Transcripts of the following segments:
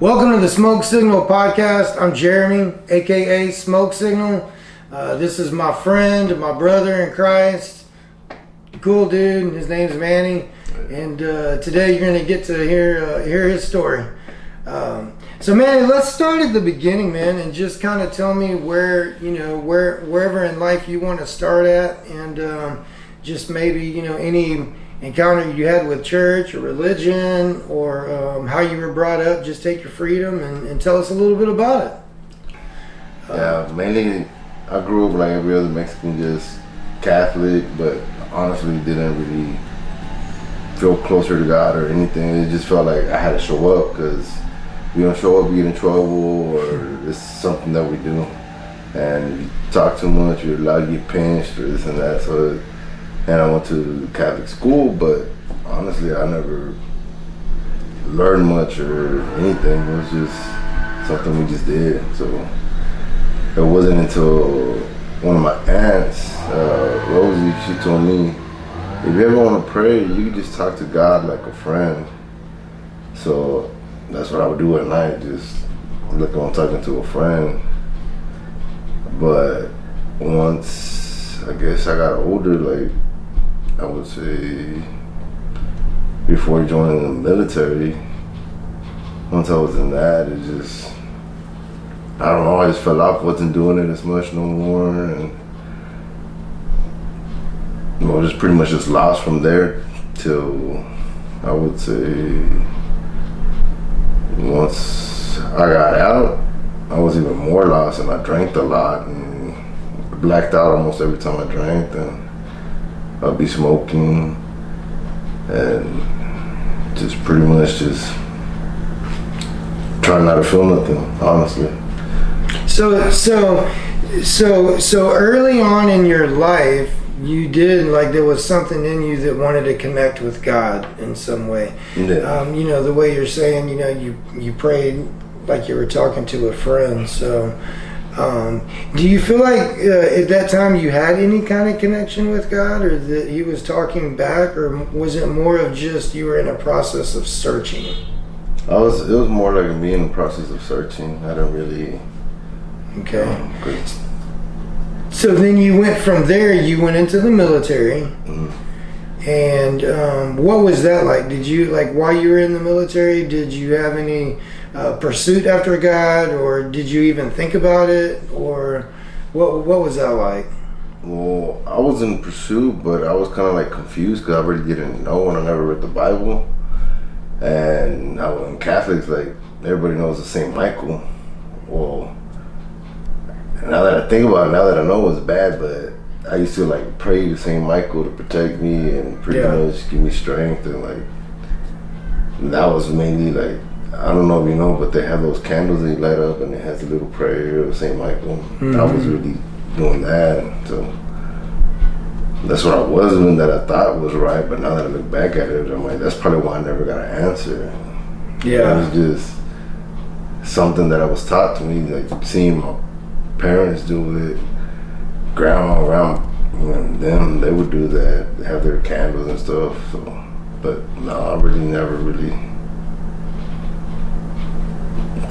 Welcome to the Smoke Signal podcast. I'm Jeremy, aka Smoke Signal. This is my friend, my brother in Christ. Cool dude. His name's Manny, and today you're gonna get to hear his story. So Manny, let's start at the beginning, man, and just kind of tell me wherever in life you want to start at, and just maybe any encounter you had with church or religion, or how you were brought up. Just take your freedom and tell us a little bit about it. Yeah, mainly I grew up like every other Mexican, just Catholic, but honestly didn't really feel closer to God or anything. It just felt like I had to show up, because if you don't show up, you get in trouble, or it's something that we do. And if you talk too much, you're allowed to get pinched or this and that. And I went to Catholic school, but honestly, I never learned much or anything. It was just something we just did. So it wasn't until one of my aunts, Rosie, she told me, if you ever want to pray, you can just talk to God like a friend. So that's what I would do at night, just look on talking to a friend. But once, I guess I got older, like I would say before joining the military, once I was in that, it just, I don't know, I just fell off, wasn't doing it as much no more, and just pretty much just lost from there till, I would say, once I got out, I was even more lost, and I drank a lot and blacked out almost every time I drank. And I'd be smoking and just pretty much just trying not to feel nothing, honestly. So early on in your life, you did, like, there was something in you that wanted to connect with God in some way. Yeah. The way you're saying, you prayed like you were talking to a friend. So do you feel like at that time you had any kind of connection with God, or that he was talking back, or was it more of just you were in a process of searching? It was more like me in the process of searching. I didn't really. Okay. So then you went from there, you went into the military. Mm-hmm. And what was that like? Did you, like, while you were in the military, did you have any pursuit after God, or did you even think about it, or what was that like? Well, I was in pursuit, but I was kind of like confused, because I really didn't know, and I never read the Bible. And I was in Catholics, like, everybody knows the Saint Michael. Well, now that I think about it, now that I know it's bad, but I used to like pray to Saint Michael to protect me and pretty much give me strength, and like that was mainly like, I don't know if you know, but they have those candles that you light up, and it has a little prayer of Saint Michael. Mm-hmm. I was really doing that, so that's what I was doing that I thought was right. But now that I look back at it, I'm like, that's probably why I never got an answer. Yeah, it was just something that I was taught to me, like seeing my parents do it, grandma around them, they would do that, have their candles and stuff. So, but no, I really never really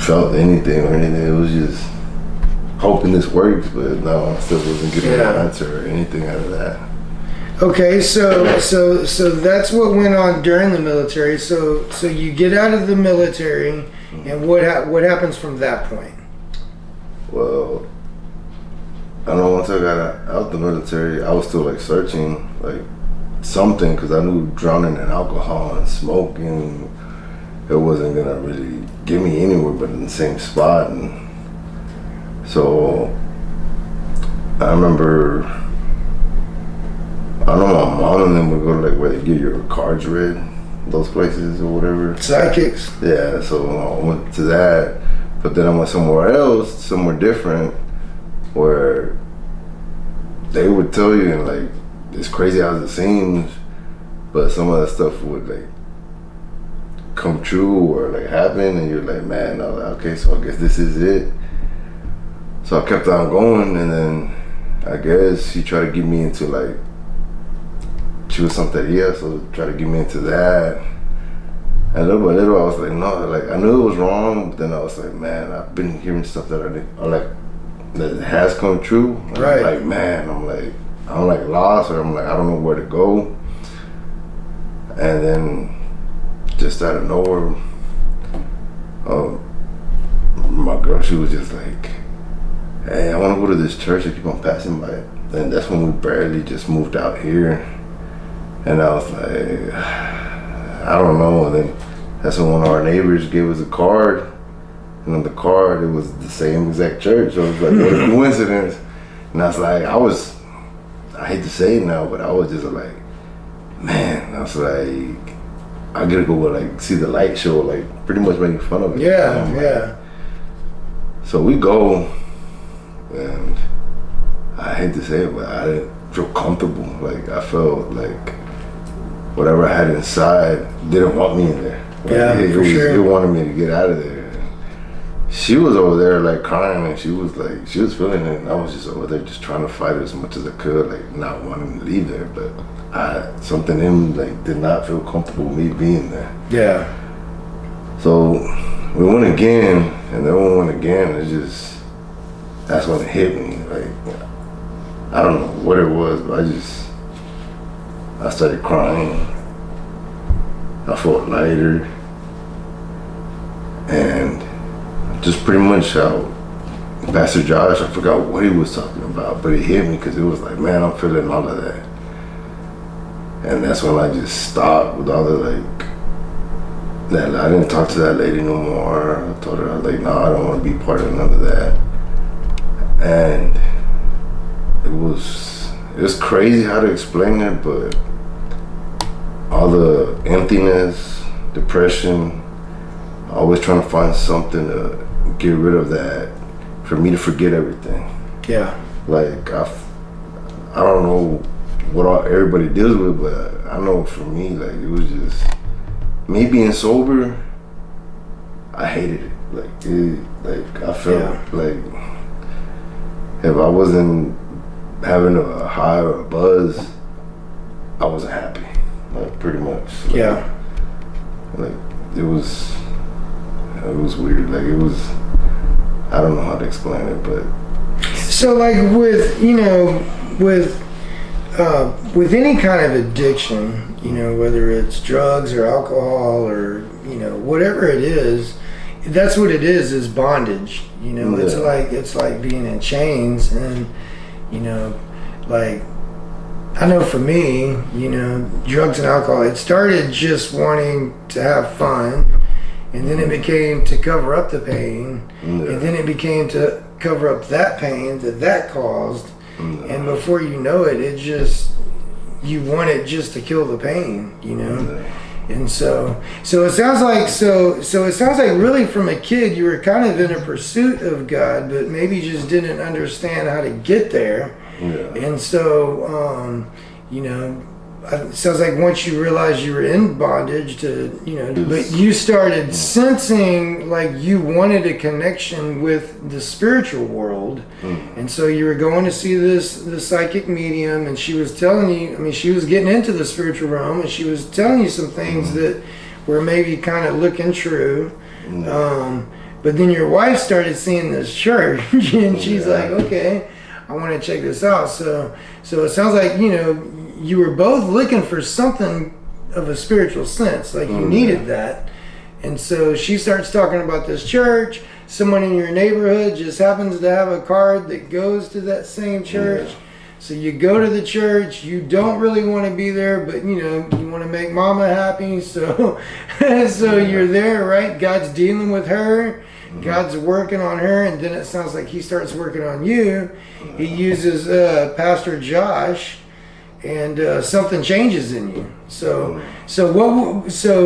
felt anything or anything. It was just hoping this works, but no, I still wasn't getting an answer or anything out of that. Okay, so that's what went on during the military. So you get out of the military, and what happens from that point? Well, I know once I got out the military, I was still like searching like something, because I knew drowning in alcohol and smoking, it wasn't gonna really get me anywhere but in the same spot. And so I remember, I know my mom and them would go to like where they get your cards read, those places or whatever. Psychics. Yeah, so I went to that, but then I went somewhere else, somewhere different, where they would tell you, and like, it's crazy as it seems, but some of that stuff would like come true or like happen, and you're like, man, I was like, okay, so I guess this is it. So I kept on going, and then I guess she tried to get me into like, she was Santeria, so tried to get me into that. And little by little, I was like, no, like I knew it was wrong, but then I was like, man, I've been hearing stuff that I like that has come true. And Right. I'm like, man, I'm like lost, or I'm like, I don't know where to go. And then just out of nowhere, my girl, she was just like, hey, I want to go to this church. I keep on passing by it. And that's when we barely just moved out here. And I was like, I don't know. And then that's when one of our neighbors gave us a card. And on the card, it was the same exact church. So it was like, what a coincidence. And I was like, I hate to say it now, but I was just like, man, I was like, I gotta go like see the light show, like pretty much making fun of it. Yeah, yeah. Like, so we go, and I hate to say it, but I didn't feel comfortable. Like I felt like whatever I had inside didn't want me in there. Like, Yeah, for sure. It wanted me to get out of there. She was over there like crying, and she was feeling it, and I was just over there just trying to fight it as much as I could, like not wanting to leave there, but something in like did not feel comfortable with me being there. Yeah. So we went again, and then we went again. That's when it hit me. Like I don't know what it was, but I started crying. I felt lighter, and just pretty much how Pastor Josh, I forgot what he was talking about, but it hit me because it was like, man, I'm feeling all of that. And that's when I just stopped with all the like, that I didn't talk to that lady no more. I told her, I was like, no, I don't want to be part of none of that. And it was crazy how to explain it, but all the emptiness, depression, always trying to find something to get rid of that, for me to forget everything. Yeah. Like I don't know what everybody deals with, but I know for me, like it was just me being sober. I hated it. Like I felt like if I wasn't having a high or a buzz, I wasn't happy. Like pretty much. Like, Yeah. Like it was weird. Like it was. I don't know how to explain it, but So like with any kind of addiction, whether it's drugs or alcohol or whatever it is, that's what it is bondage. It's like being in chains, and like I know for me, drugs and alcohol, it started just wanting to have fun, and then it became to cover up the pain, and then it became to cover up that pain that caused, and before you know it, you want it just to kill the pain, and so it sounds like really from a kid you were kind of in a pursuit of God, but maybe you just didn't understand how to get there, and so it sounds like once you realized you were in bondage but you started sensing like you wanted a connection with the spiritual world. And so you were going to see this psychic medium, and she was telling you, she was getting into the spiritual realm, and she was telling you some things that were maybe kind of looking true. But then your wife started seeing this church, and she's like, okay, I want to check this out. So it sounds like, you were both looking for something of a spiritual sense, like you needed that. And so she starts talking about this church. Someone in your neighborhood just happens to have a card that goes to that same church. So you go to the church. You don't really want to be there, but you want to make mama happy. So you're there, right? God's dealing with her. God's working on her, and then it sounds like he starts working on you. He uses Pastor Josh, and something changes in you. So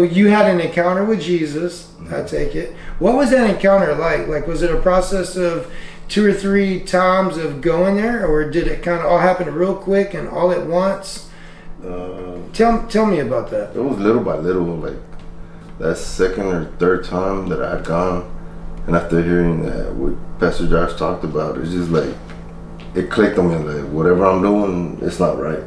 you had an encounter with Jesus, I take it. What was that encounter like? Like, was it a process of 2 or 3 times of going there, or did it kind of all happen real quick and all at once? Tell me about that. It was little by little. Like that second or third time that I had gone, and after hearing that what Pastor Josh talked about, it's just like it clicked on me. Like whatever I'm doing, it's not right.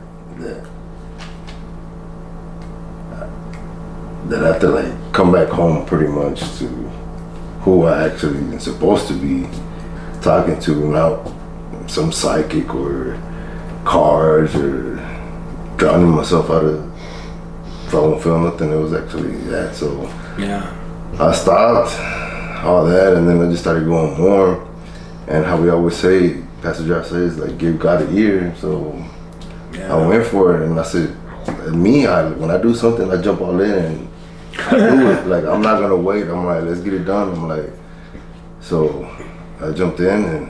that I have to like come back home pretty much to who I actually am supposed to be talking to, not some psychic or cards or drowning myself out of if I won't feel nothing. It was actually that. So Yeah. I stopped all that, and then I just started going more. And how we always say, Pastor Josh says, like, give God an ear. So Yeah. I went for it, and I said, when I do something, I jump all in and I do it. Like, I'm not gonna wait. I'm like, let's get it done. I'm like, so I jumped in and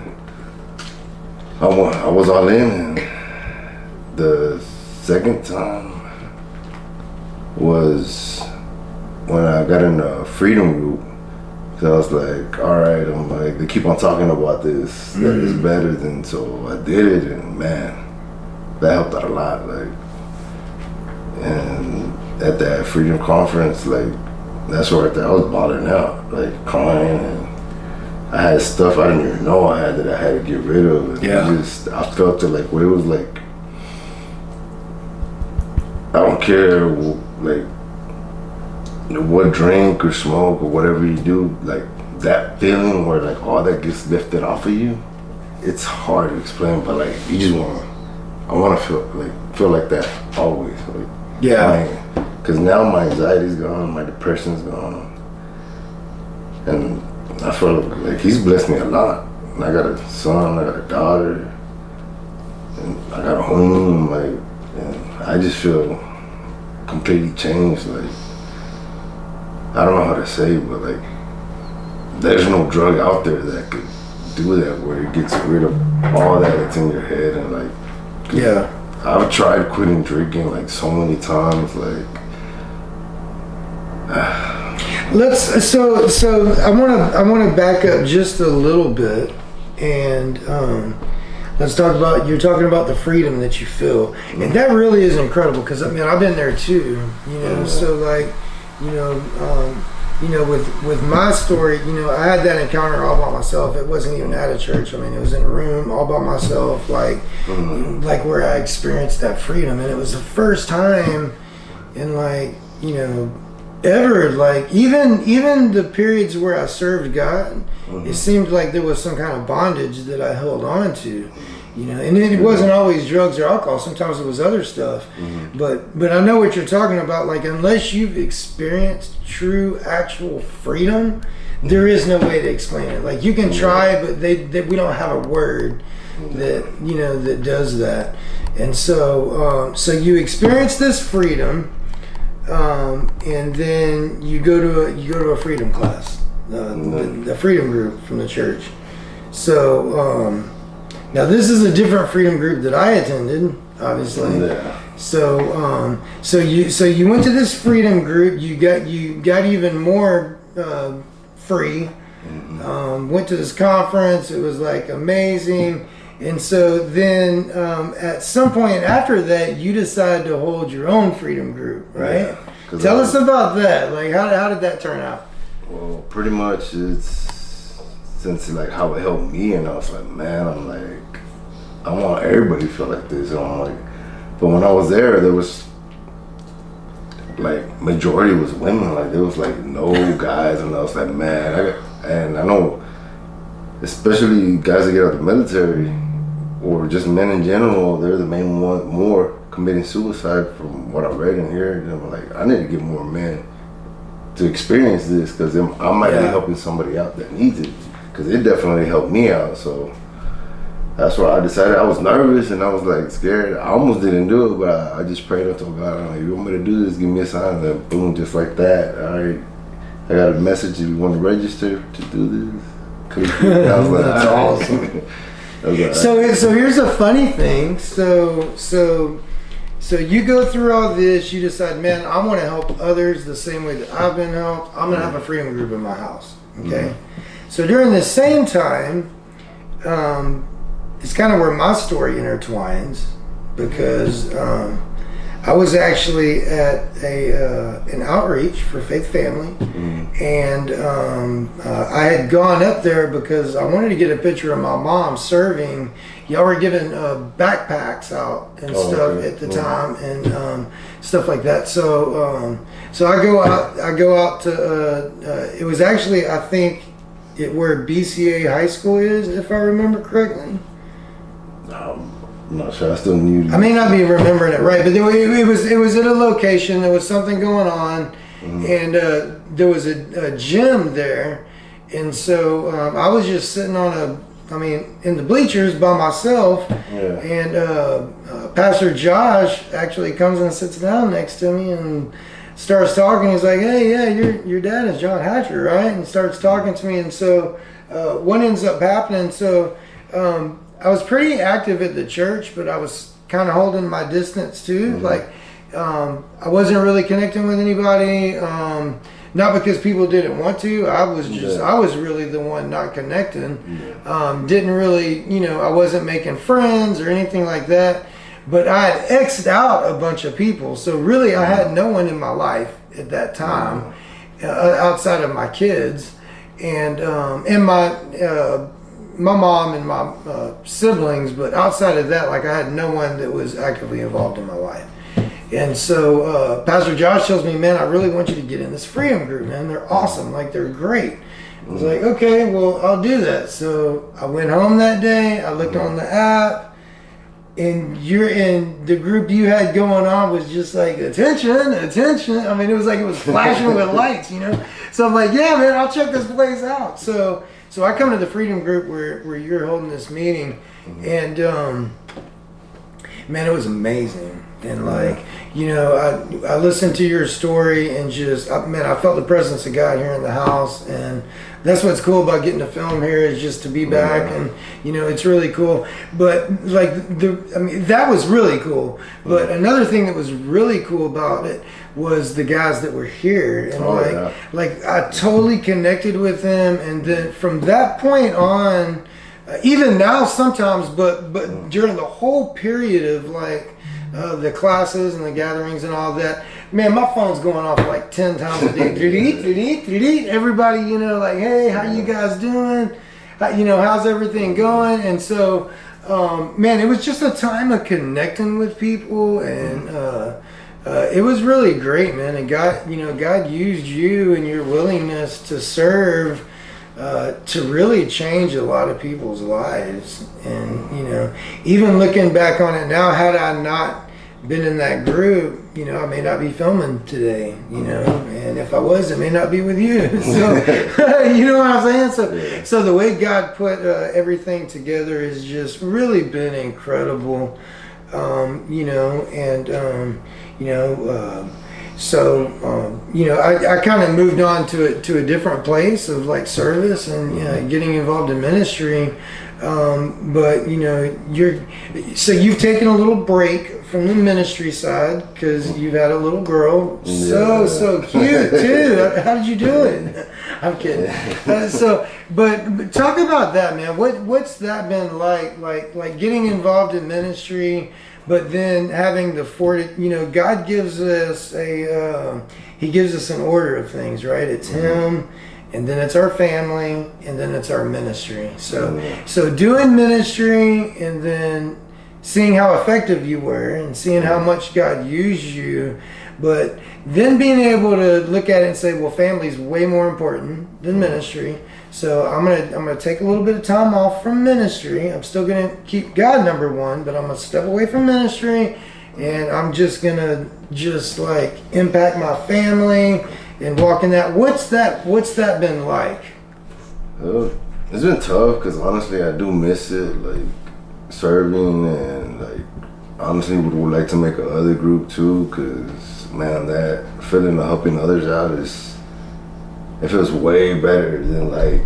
I was all in. And the second time was when I got in the freedom group. So I was like, all right, I'm like, they keep on talking about this, that is better than, so I did it, and man, that helped out a lot. Like, and at that freedom conference, like, that's where I was balling out, like crying, and I had stuff I didn't even know I had that I had to get rid of. And Yeah. I felt it like, where it was like, I don't care, like, what drink or smoke or whatever you do, like that feeling where like all that gets lifted off of you, it's hard to explain, but like you just I want to feel like that always. Like, Yeah. because now my anxiety's gone, my depression's gone, and I feel like He's blessed me a lot. And I got a son, I got a daughter, and I got a home, like, and I just feel completely changed. Like, I don't know how to say it, but like, there's no drug out there that could do that, where it gets rid of all that that's in your head. And like, Yeah. I've tried quitting drinking like so many times, like. So I want to back up just a little bit, and let's talk about, you're talking about the freedom that you feel, and that really is incredible, because I mean, I've been there too, you know. So like, with my story, I had that encounter all by myself. It wasn't even at a church. I mean, it was in a room all by myself, like where I experienced that freedom. And it was the first time in like, ever, like even the periods where I served God, it seemed like there was some kind of bondage that I held on to. And it wasn't always drugs or alcohol. Sometimes it was other stuff. But I know what you're talking about. Like, unless you've experienced true, actual freedom, there is no way to explain it. Like, you can try, but we don't have a word that that does that. And so you experience this freedom, and then you go to a freedom class, the freedom group from the church. So. Now this is a different freedom group that I attended, obviously. Yeah. So you went to this freedom group. You got even more free. Went to this conference. It was like amazing. And so then at some point after that, you decided to hold your own freedom group, right? Yeah, tell us about that. Like, how did that turn out? Well, pretty much it's since like how it helped me, and I was like, man, I'm like, I want everybody to feel like this. And I'm like, but when I was there was like majority was women. Like, there was like no guys, and I was like, man, and I know, especially guys that get out of the military or just men in general, they're the main one more committing suicide from what I read and heard. And I'm like, I need to get more men to experience this, because I might be helping somebody out that needs it, because it definitely helped me out. So that's why I decided. I was nervous and I was like scared. I almost didn't do it, but I just prayed and told God, I'm like, you want me to do this? Give me a sign. And then boom, just like that. All right, I got a message. If you want to register to do this, I was like, that's awesome. So here's a funny thing. So you go through all this. You decide, man, I want to help others the same way that I've been helped. I'm gonna have a freedom group in my house. Okay. So during the same time, it's kind of where my story intertwines, because I was actually at an outreach for Faith Family, and I had gone up there because I wanted to get a picture of my mom serving. Y'all were giving backpacks out and stuff at the time, and stuff like that. So I go out to. It was actually, I think, where BCA High School is, if I remember correctly. I'm not sure. I still knew. I may not be remembering it right, but it was at a location. There was something going on, and there was a gym there, and so I was just sitting in the bleachers by myself, and Pastor Josh actually comes and sits down next to me and starts talking. He's like, "Hey, yeah, your dad is John Hatcher, right?" And starts talking to me, and so what ends up happening? So. I was pretty active at the church, but I was kind of holding my distance too. Like, I wasn't really connecting with anybody. Not because people didn't want to. I was really the one not connecting. Didn't really, I wasn't making friends or anything like that. But I had X'd out a bunch of people. So really, I had no one in my life at that time outside of my kids and my mom and my siblings, but outside of that, like, I had no one that was actively involved in my life. And so Pastor Josh tells me, "Man, I really want you to get in this Freedom group, man. They're awesome. Like, they're great." I was like, "Okay, well, I'll do that." So I went home that day. I looked on the app, and the group you had going on was just like, attention. I mean, it was like it was flashing with lights, So I'm like, "Yeah, man, I'll check this place out." So I come to the Freedom group where you're holding this meeting, and man, it was amazing. And I listened to your story and I felt the presence of God here in the house, and that's what's cool about getting to film here is just to be back, and it's really cool. But that was really cool. But another thing that was really cool about it was the guys that were here, and I totally connected with them, and then from that point on, even now sometimes, but during the whole period of the classes and the gatherings and all that, man, my phone's going off like 10 times a day. Everybody, like, "Hey, how you guys doing? How's everything going?" And so, man, it was just a time of connecting with people, and it was really great, man. And God used you and your willingness to serve to really change a lot of people's lives. And even looking back on it now, had I not been in that group, I may not be filming today, and if I was, it may not be with you. So you know what I'm saying? So the way God put everything together has just really been incredible. I kind of moved on to a different place of like service and getting involved in ministry. But you've taken a little break from the ministry side because you've had a little girl. So cute too. How did you do it? I'm kidding. But talk about that, man. What's that been like getting involved in ministry, but then having the God gives us He gives us an order of things, right? It's Him, and then it's our family, and then it's our ministry. So doing ministry, and then seeing how effective you were, and seeing how much God used you, but then being able to look at it and say, well, family's way more important than ministry. So I'm gonna take a little bit of time off from ministry. I'm still gonna keep God number one, but I'm gonna step away from ministry, and I'm just gonna impact my family and walk in that. What's that been like? It's been tough because honestly I do miss it, like serving, and like honestly would like to make another group too, because man, that feeling of helping others out it feels way better than like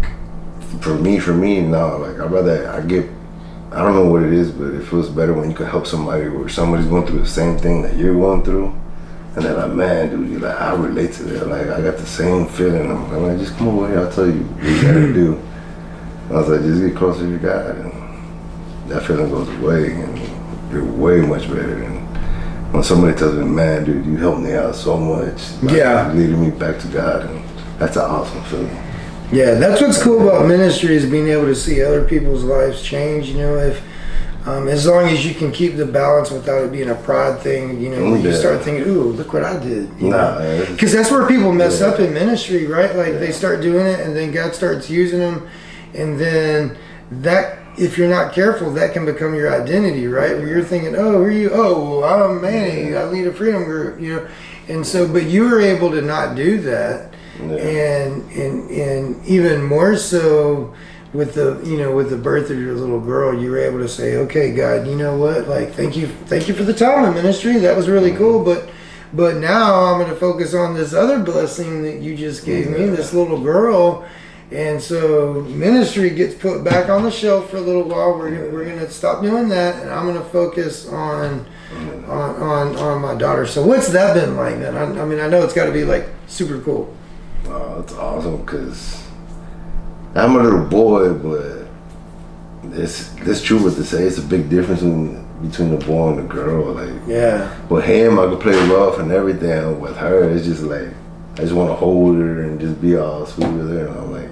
for me now. Like I don't know what it is, but it feels better when you can help somebody or somebody's going through the same thing that you're going through, and they're like, man, dude, I relate to that. Like I got the same feeling. I'm like, man, just come over here, I'll tell you what you gotta do. I was like, just get closer to God, and that feeling goes away, and you're way much better. And when somebody tells me, man, dude, you helped me out so much. Yeah. Leading me back to God, and that's an awesome feeling. Yeah, that's what's cool about ministry is being able to see other people's lives change. You know, if as long as you can keep the balance without it being a pride thing, you know, you start thinking, ooh, look what I did. Because that's where people mess up in ministry, right? Like they start doing it and then God starts using them. And then that, if you're not careful, that can become your identity, right? Where you're thinking, oh, who are you? Oh, well, I'm Manny. I lead a freedom group, you know. And so, but you were able to not do that. And even more so with the birth of your little girl, you were able to say, okay, God, you know what, like thank you for the time in ministry, that was really cool, but now I'm going to focus on this other blessing that you just gave me, this little girl. And so ministry gets put back on the shelf for a little while. We're gonna stop doing that, and I'm gonna focus on my daughter. So what's that been like, then? I mean, I know it's got to be like super cool. Oh, it's awesome because I'm a little boy, but it's true what they say. It's a big difference between a boy and a girl. Like, yeah. With him, I could play rough and everything. With her, it's just like I just want to hold her and just be all sweet with her. And I'm like,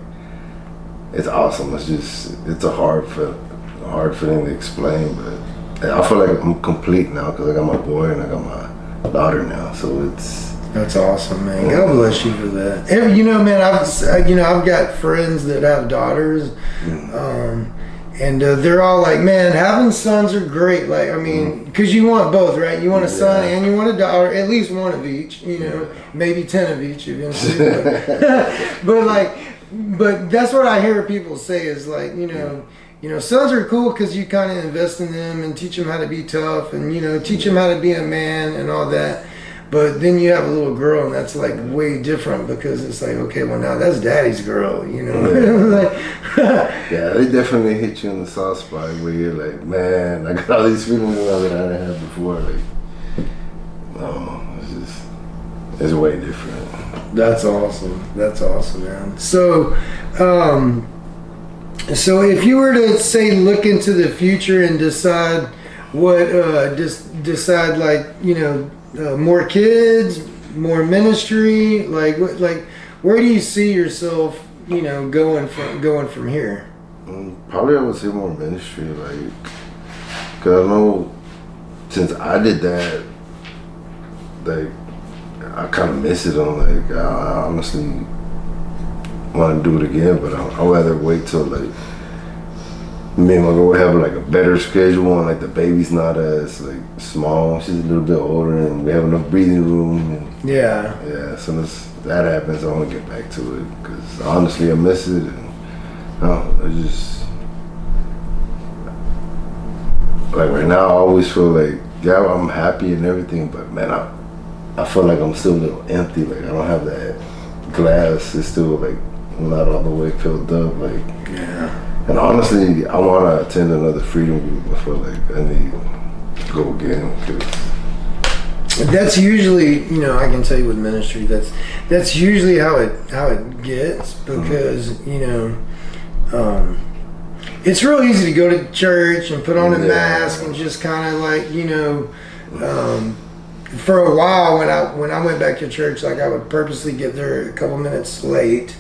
it's awesome. It's a hard feeling to explain, but I feel like I'm complete now because I got my boy and I got my daughter now. So that's awesome, man. God bless you for that. You know, man, I've got friends that have daughters, and they're all like, man, having sons are great. Like, I mean, because you want both, right? You want a son and you want a daughter, at least one of each. You know, maybe 10 of each eventually. But that's what I hear people say is like, you know, sons are cool because you kind of invest in them and teach them how to be tough and, you know, teach them how to be a man and all that. But then you have a little girl, and that's like way different because it's like, okay, well now that's daddy's girl, you know. Yeah, they definitely hit you in the soft spot where you're like, man, I got all these feelings that I didn't have before. Like, no, it's way different. That's awesome. That's awesome, man. So, so if you were to say look into the future and decide what, decide like, you know. More kids, more ministry. Like where do you see yourself? You know, going from here. Probably I would say more ministry, like, cause I know since I did that, like, I kind of miss it. I'm like, I honestly want to do it again, but I'd rather wait till like me and my girl have like a better schedule and like the baby's not as like small. She's a little bit older and we have enough breathing room. And, yeah. As soon as that happens, I want to get back to it because honestly I miss it. And I just like right now I always feel like I'm happy and everything, but man I feel like I'm still a little empty. Like I don't have that glass. It's still like not all the way filled up. Like yeah. And honestly, I want to attend another freedom group. I feel like I need to go again. Cause that's usually, you know, I can tell you with ministry, that's usually how it gets because you know, it's real easy to go to church and put on a mask and just kind of like, you know, for a while when I went back to church, like I would purposely get there a couple minutes late.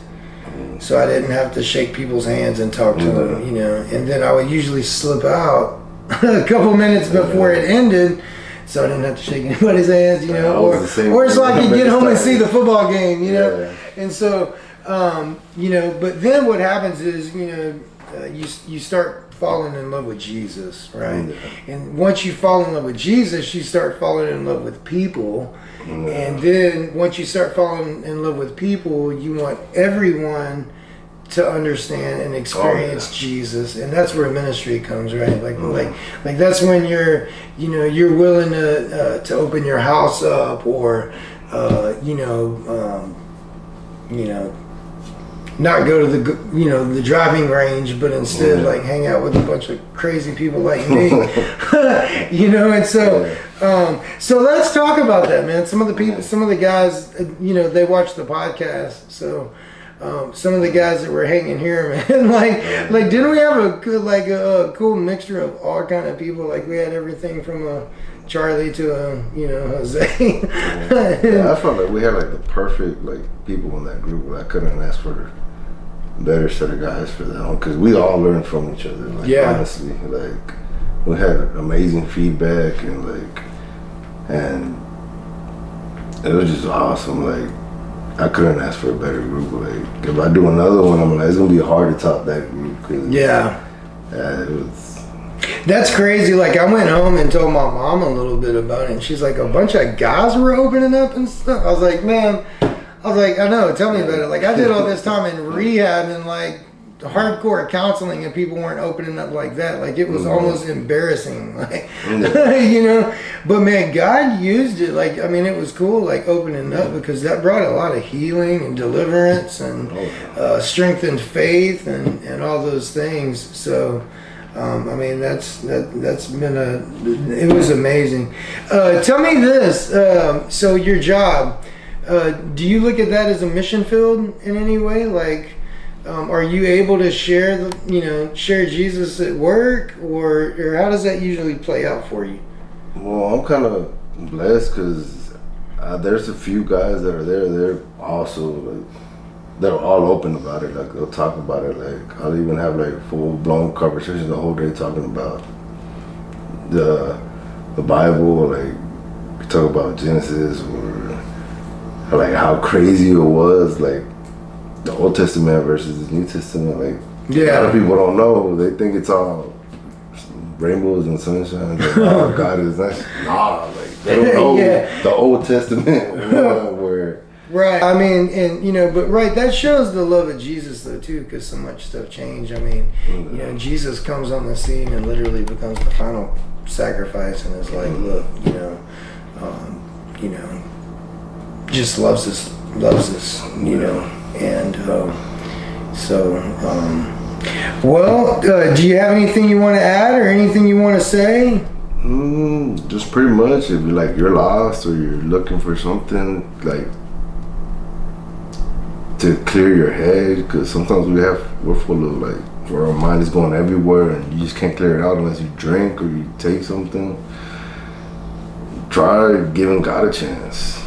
So I didn't have to shake people's hands and talk to them, you know. And then I would usually slip out a couple minutes before it ended, so I didn't have to shake anybody's hands, you know. Or so I could get home and see the football game, you know. Yeah. And so, you know, but then what happens is, you know, you start falling in love with Jesus, right? Yeah. And once you fall in love with Jesus, you start falling in love with people. And then once you start falling in love with people, you want everyone to understand and experience Jesus, and that's where ministry comes, right? Like that's when you're willing to open your house up, or you know, not go to the driving range, but instead like hang out with a bunch of crazy people like me, you know. And so so let's talk about that, man. Some of the guys, you know, they watch the podcast, so some of the guys that were hanging here, man, like didn't we have a good, like a cool mixture of all kind of people? Like we had everything from a Charlie to Jose. Yeah, I felt like we had like the perfect like people in that group. I couldn't ask for a better set of guys for that one because we all learned from each other. Like, honestly, like we had amazing feedback and it was just awesome. Like I couldn't ask for a better group. Like if I do another one, I'm like it's gonna be hard to top that group. It was. That's crazy. Like I went home and told my mom a little bit about it, and she's like, a bunch of guys were opening up and stuff. I was like, man, I know. Tell me about it. Like I did all this time in rehab and like hardcore counseling, and people weren't opening up like that. Like it was almost embarrassing. Like But man, God used it. Like I mean, it was cool. Like opening up because that brought a lot of healing and deliverance and strengthened faith and all those things. So. I mean that's been it was amazing. Tell me this. So your job, do you look at that as a mission field in any way? Like, are you able to share share Jesus at work, or how does that usually play out for you? Well, I'm kind of blessed because there's a few guys that are there. They're also like. They're all open about it. Like they'll talk about it. Like I'll even have like full blown conversations the whole day talking about the Bible. Like we talk about Genesis or like how crazy it was. Like the Old Testament versus the New Testament. Like a lot of people don't know. They think it's all rainbows and sunshine. Like, oh, God is nice. Nah, like they don't know the Old Testament where. Right. I mean, and but that shows the love of Jesus though too, because so much stuff changed. I mean, Jesus comes on the scene and literally becomes the final sacrifice, and is like, look, just loves us, and well, do you have anything you want to add or anything you want to say? Just pretty much, if like you're lost or you're looking for something like. To clear your head, because sometimes we're full of like where our mind is going everywhere and you just can't clear it out unless you drink or you take something. Try giving God a chance.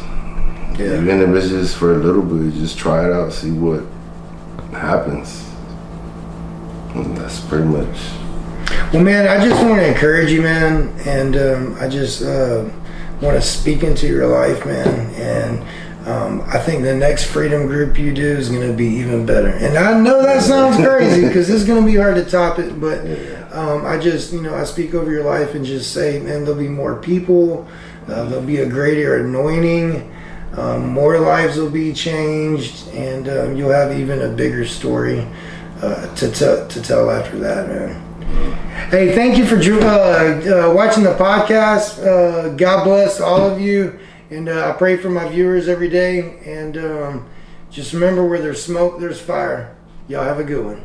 Even if it's just for a little bit, just try it out, see what happens. And that's pretty much. Well, man, I just want to encourage you, man, and I just want to speak into your life, man, and I think the next freedom group you do is going to be even better. And I know that sounds crazy because it's going to be hard to top it, but I just, I speak over your life and just say, man, there'll be more people, there'll be a greater anointing, more lives will be changed, and you'll have even a bigger story to tell after that, man. Hey, thank you for watching the podcast. God bless all of you. And I pray for my viewers every day. And just remember, where there's smoke, there's fire. Y'all have a good one.